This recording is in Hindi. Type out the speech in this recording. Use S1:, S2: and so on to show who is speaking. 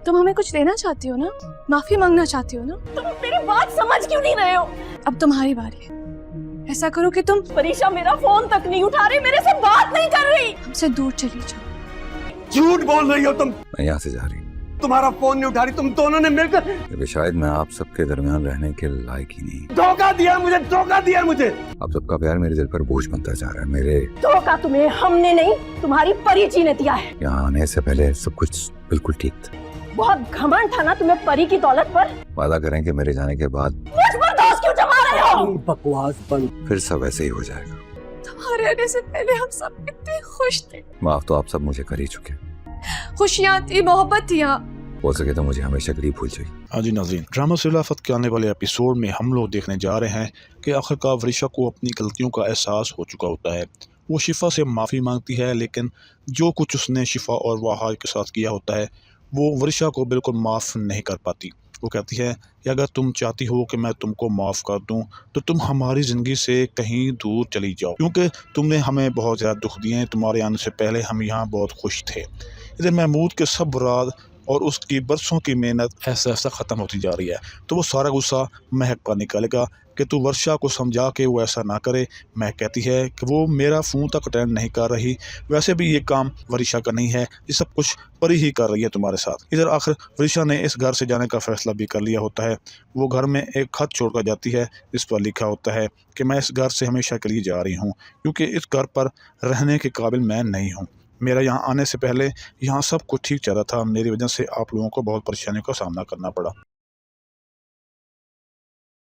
S1: तुम हमें कुछ देना चाहती हो ना, माफी मांगना चाहती हो ना?
S2: तुम मेरी बात समझ क्यों नहीं रहे हो?
S1: अब तुम्हारी बारी है। ऐसा करो कि तुम
S2: परीक्षा मेरा फोन तक नहीं उठा रही, मेरे से बात नहीं कर रही।
S1: हमसे दूर चली जाओ।
S3: झूठ बोल रही हो तुम।
S4: मैं यहाँ से जा रही हूँ।
S3: तुम्हारा फोन नहीं उठा रही, तुम दोनों ने मिलकर।
S4: क्योंकि शायद मैं आप सबके दरमियान रहने के लायक ही नहीं।
S3: धोखा दिया मुझे, धोखा दिया मुझे।
S4: आप सबका प्यार मेरे दिल पर बोझ बनता जा रहा है। मेरे
S2: धोखा तुम्हें हमने नहीं, तुम्हारी परी जी ने दिया है।
S4: यहाँ आने से पहले सब कुछ बिल्कुल ठीक था।
S2: बहुत घमंड था ना तुम्हें परी की दौलत पर।
S4: वादा करें कि मेरे जाने के बाद
S2: मुझ पर दोष क्यों जमा रहे हो?
S3: बकवास बंद।
S4: फिर सब ऐसे ही हो जाएगा।
S1: तुम्हारे आने से पहले हम सब इतने खुश थे।
S4: माफ तो आप सब मुझे कर ही चुके।
S1: खुशियाँ थी, मोहब्बत थी।
S4: हो सके तो मुझे हमेशा करीब भूल जाइए।
S5: हाँ जी नाज़रीन, ड्रामा सिलाफत के आने वाले एपिसोड में हम लोग देखने जा रहे हैं कि आखिरकार वरिशा को अपनी गलतियों का एहसास हो चुका होता है। वो शिफा से माफ़ी मांगती है, लेकिन जो कुछ उसने शिफा और वाहा के साथ किया होता है वो वरिशा को बिल्कुल माफ़ नहीं कर पाती। वो कहती है कि अगर तुम चाहती हो कि मैं तुमको माफ़ कर दूं तो तुम हमारी ज़िंदगी से कहीं दूर चली जाओ, क्योंकि तुमने हमें बहुत ज़्यादा दुख दिए हैं। तुम्हारे आने से पहले हम यहाँ बहुत खुश थे। इधर महमूद के सब राज और उसकी बरसों की मेहनत ऐसा ऐसा ख़त्म होती जा रही है, तो वो सारा गुस्सा महक पर निकालेगा कि तू वर्षा को समझा के वो ऐसा ना करे। महक कहती है कि वो मेरा फ़ोन तक अटेंड नहीं कर रही, वैसे भी ये काम वरिशा का नहीं है, ये सब कुछ परी ही कर रही है तुम्हारे साथ। इधर आखिर वरिशा ने इस घर से जाने का फ़ैसला भी कर लिया होता है। वो घर में एक खत छोड़कर जाती है, इस पर लिखा होता है कि मैं इस घर से हमेशा के लिए जा रही हूँ, क्योंकि इस घर पर रहने के काबिल मैं नहीं हूँ। मेरा यहाँ आने से पहले यहाँ सब कुछ ठीक चल रहा था, मेरी वजह से आप लोगों को बहुत परेशानियों का सामना करना पड़ा।